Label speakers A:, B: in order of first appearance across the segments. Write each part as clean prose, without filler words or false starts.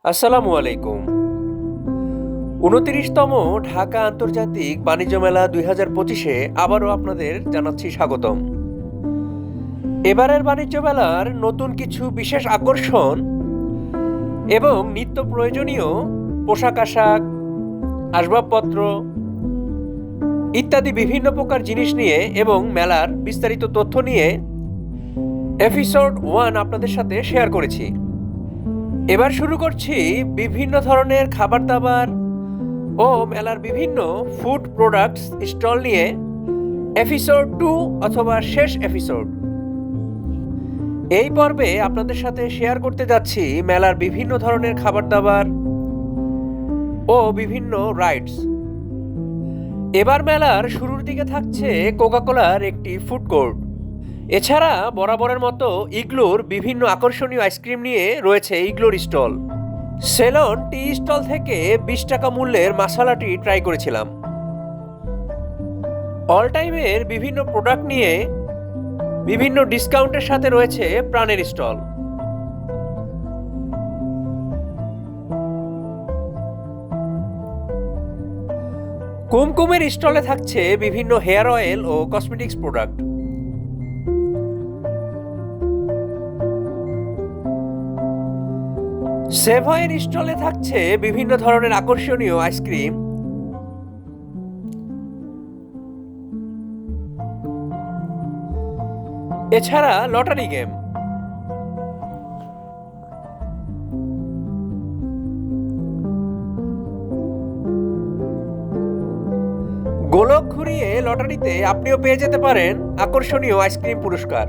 A: আসসালামু আলাইকুম। ২৯তম ঢাকা আন্তর্জাতিক বাণিজ্য মেলা ২০২৫-এ আবারও আপনাদের জানাচ্ছি স্বাগতম। এবারের বাণিজ্য মেলার নতুন কিছু বিশেষ আকর্ষণ এবং নিত্য প্রয়োজনীয় পোশাক-আশাক, আসবাবপত্র ইত্যাদি বিভিন্ন প্রকার জিনিস নিয়ে এবং মেলার বিস্তারিত তথ্য নিয়ে এপিসোড 1 আপনাদের সাথে শেয়ার করেছি। এবার শুরু করছি বিভিন্ন ধরনের খাবার-দাবার ও মেলার বিভিন্ন ফুড প্রোডাক্টস স্টল নিয়ে এপিসোড 2 অথবা শেষ এপিসোড। এই পর্বে আপনাদের সাথে শেয়ার করতে যাচ্ছি মেলার বিভিন্ন ধরনের খাবার-দাবার ও বিভিন্ন রাইডস। এবার মেলার শুরুর দিকে থাকছে কোকা-কোলার একটি ফুড কোর্ট। এছাড়া বরাবরের মতো ইগলুর বিভিন্ন আকর্ষণীয় আইসক্রিম নিয়ে রয়েছে ইগলুর স্টল। সেলন টি স্টল থেকে ২০ টাকা মূল্যের মাসালা টি ট্রাই করেছিলাম। অল টাইমের বিভিন্ন প্রোডাক্ট নিয়ে বিভিন্ন ডিসকাউন্টের সাথে রয়েছে প্রাণের স্টল। কুমকুমের স্টলে থাকছে বিভিন্ন হেয়ার অয়েল ও কসমেটিক্স প্রোডাক্ট। সেভয়ের স্টলে থাকছে বিভিন্ন ধরনের আকর্ষণীয় আইসক্রিম। এছাড়া লটারি গেম। গোলক ঘুরিয়ে লটারিতে আপনিও পেয়ে যেতে পারেন আকর্ষণীয় আইসক্রিম পুরস্কার।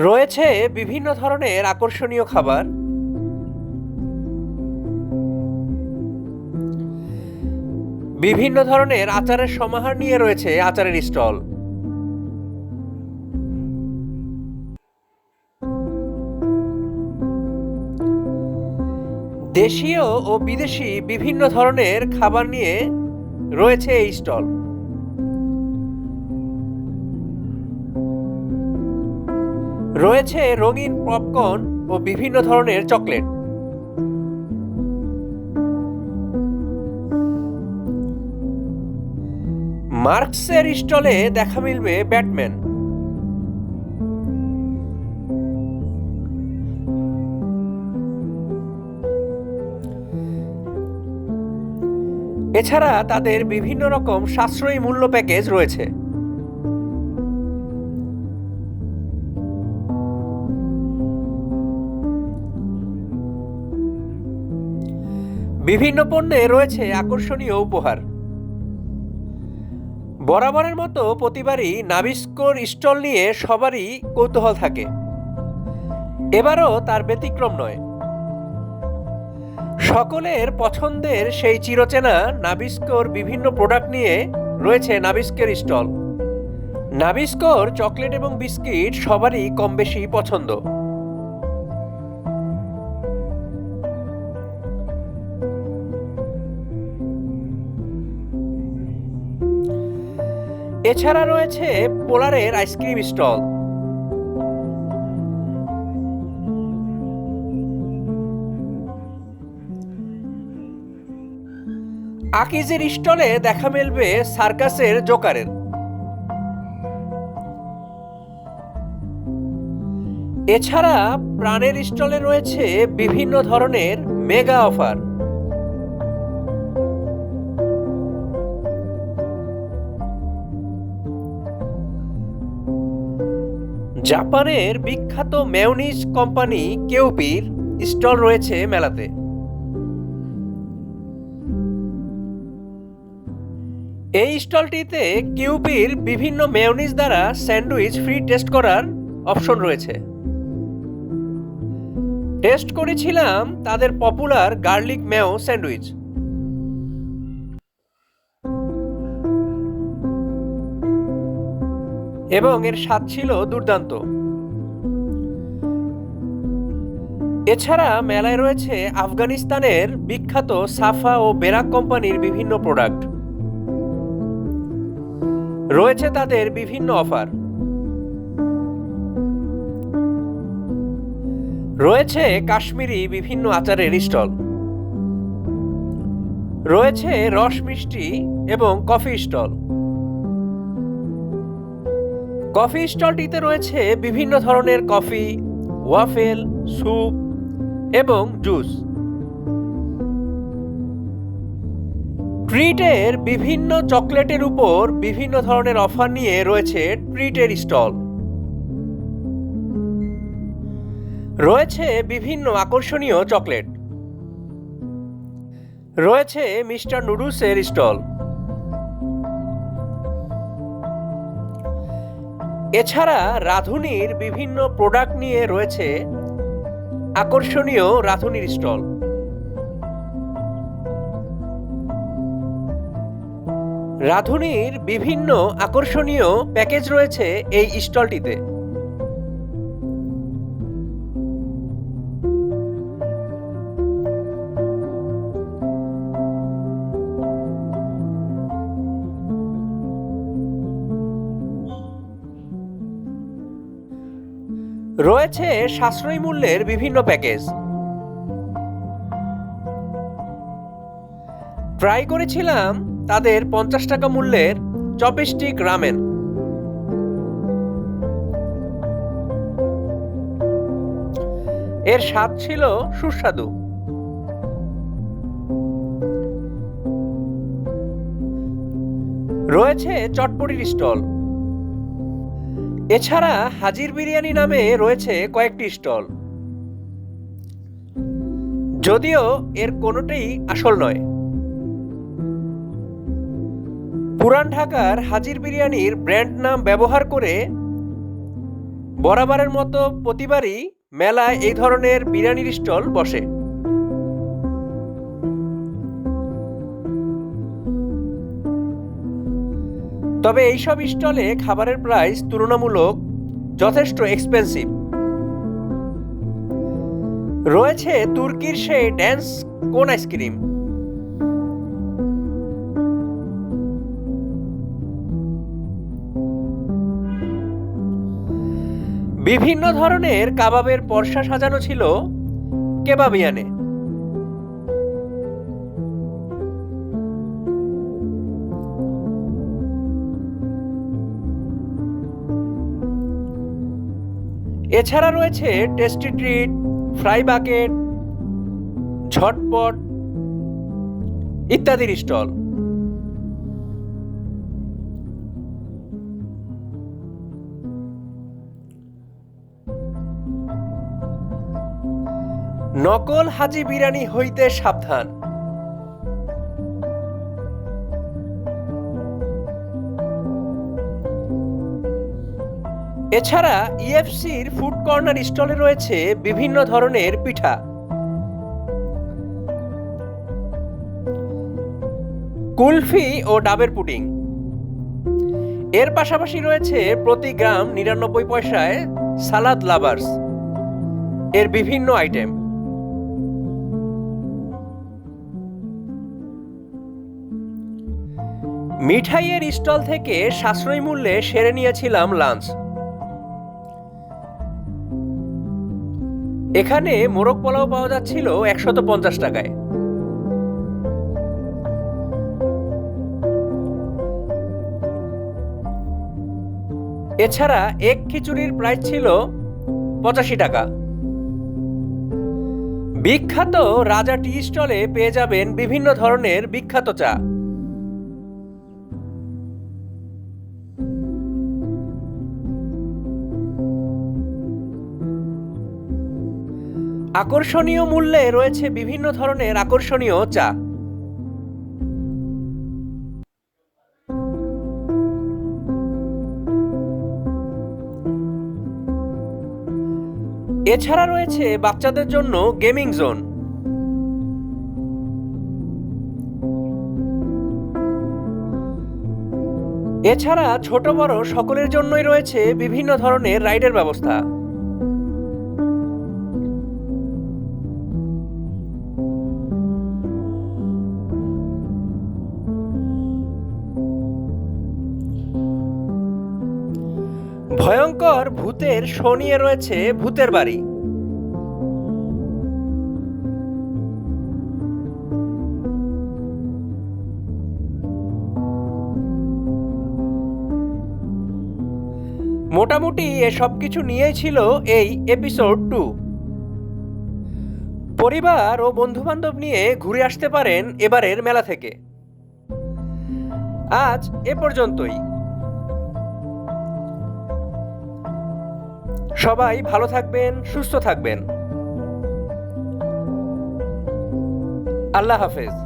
A: রয়েছে বিভিন্ন ধরনের আকর্ষণীয় খাবার। বিভিন্ন ধরনের আচারের সমাহার নিয়ে রয়েছে আচারের স্টল। দেশীয় ও বিদেশি বিভিন্ন ধরনের খাবার নিয়ে রয়েছে এই স্টল। রয়েছে রঙিন পপকর্ন ও বিভিন্ন ধরনের চকলেট। মার্কসের স্টলে দেখা মিলবে ব্যাটম্যান। এছাড়া তাদের বিভিন্ন রকম সাশ্রয়ী মূল্য প্যাকেজ রয়েছে। বিভিন্ন পণ্যে রয়েছে আকর্ষণীয় উপহার। বরাবরের মতো প্রতিবারই নাবিস্কোর স্টল নিয়ে সবারই কৌতূহল থাকে। এবারও তার ব্যতিক্রম নয়। সকলের পছন্দের সেই চিরচেনা নাবিস্কোর বিভিন্ন প্রোডাক্ট নিয়ে রয়েছে নাবিস্কের স্টল। নাবিস্কোর চকলেট এবং বিস্কিট সবারই কম বেশি পছন্দ। এছাড়া রয়েছে পোলারের আইসক্রিম স্টল। আকিজের স্টলে দেখা মিলবে সার্কাসের জোকারের। এছাড়া প্রাণের স্টলে রয়েছে বিভিন্ন ধরনের মেগা অফার। জাপানের বিখ্যাত মেয়োনিজ কোম্পানি কেউপির স্টল রয়েছে মেলাতে। এই স্টলটিতে কিউপির বিভিন্ন মেয়োনিজ দ্বারা স্যান্ডউইচ ফ্রি টেস্ট করার অপশন রয়েছে। টেস্ট করেছিলাম তাদের পপুলার গার্লিক মেয়ো স্যান্ডউইচ। এবং এর স্বাদ ছিল দুর্দান্ত। এছাড়া মেলায় রয়েছে আফগানিস্তানের বিখ্যাত সাফা ও বেরাক কোম্পানির বিভিন্ন প্রোডাক্ট। রয়েছে তাদের বিভিন্ন অফার। রয়েছে কাশ্মীরি বিভিন্ন আচারের স্টল। রয়েছে রস মিষ্টি এবং কফি স্টল। কফি স্টলটিতে রয়েছে বিভিন্ন ধরনের কফি, ওয়াফেল, স্যুপ এবং জুস। ট্রিটের বিভিন্ন চকলেটের উপর বিভিন্ন ধরনের অফার নিয়ে রয়েছে ট্রিটের স্টল। রয়েছে বিভিন্ন আকর্ষণীয় চকলেট। রয়েছে মিস্টার নুডলসের স্টল। এছাড়া রাঁধুনির বিভিন্ন প্রোডাক্ট নিয়ে রয়েছে আকর্ষণীয় রাঁধুনির স্টল। রাঁধুনির বিভিন্ন আকর্ষণীয় প্যাকেজ রয়েছে এই স্টলটিতে। রয়েছে সাশ্রয়ী মূল্যের বিভিন্ন প্যাকেজ। ট্রাই করেছিলাম তাদের 50 টাকা মূল্যের চপস্টিক রামেন। এর স্বাদ ছিল সুস্বাদু। রয়েছে চটপটির স্টল। এছাড়া হাজির বিরিয়ানি নামে রয়েছে কয়েকটি স্টল, যদিও এর কোনোটাই আসল নয়। পুরান ঢাকার হাজির বিরিয়ানির ব্র্যান্ড নাম ব্যবহার করে বরাবরের মতো প্রতিবারই মেলায় এই ধরনের বিরিয়ানির স্টল বসে। তবে এইসব স্টলে খাবারের প্রাইস তুলনামূলক যথেষ্ট এক্সপেন্সিভ। রয়েছে তুর্কির সেই ড্যান্স কোন আইসক্রিম। বিভিন্ন ধরনের কাবাবের পরশা সাজানো ছিল কেবাবিয়ানে। এছাড়া রয়েছে টেস্টি ট্রিট, ফ্রাই বাকেট, ঝটপট ইত্যাদির স্টল। নকল হাজি বিরিয়ানি হইতে সাবধান। এছাড়া ইএফসির ফুড কর্নার স্টলে রয়েছে বিভিন্ন ধরনের পিঠা। কুলফি ও ডাবের পুডিং। এর পাশাপাশি রয়েছে প্রতি গ্রাম 99 পয়সায় সালাদ লাভার্স এর বিভিন্ন আইটেম। মিঠাইয়ের স্টল থেকে সাশ্রয়ী মূল্যে সেরে নিয়েছিলাম লাঞ্চ। এখানে মোরগ পোলাও পাওয়া যাচ্ছিল 150 টাকায়। এছাড়া এক খিচুড়ির প্রাইস ছিল 85 টাকা। বিখ্যাত রাজা টি স্টলে পেয়ে যাবেন বিভিন্ন ধরনের বিখ্যাত চা। আকর্ষণীয় মূল্যে রয়েছে বিভিন্ন ধরনের আকর্ষণীয় চা। এছাড়া রয়েছে বাচ্চাদের জন্য গেমিং জোন। এছাড়া ছোট বড় সকলের জন্যই রয়েছে বিভিন্ন ধরনের রাইডের ব্যবস্থা। ভয়ঙ্কর ভূতের শো নিয়ে রয়েছে ভূতের বাড়ি। মোটামুটি এসব কিছু নিয়েই ছিল এই এপিসোড 2। পরিবার ও বন্ধুবান্ধব নিয়ে ঘুরে আসতে পারেন এবারের মেলা থেকে। আজ এ পর্যন্তই। সবাই ভালো থাকবেন, সুস্থ থাকবেন। আল্লাহ হাফেজ।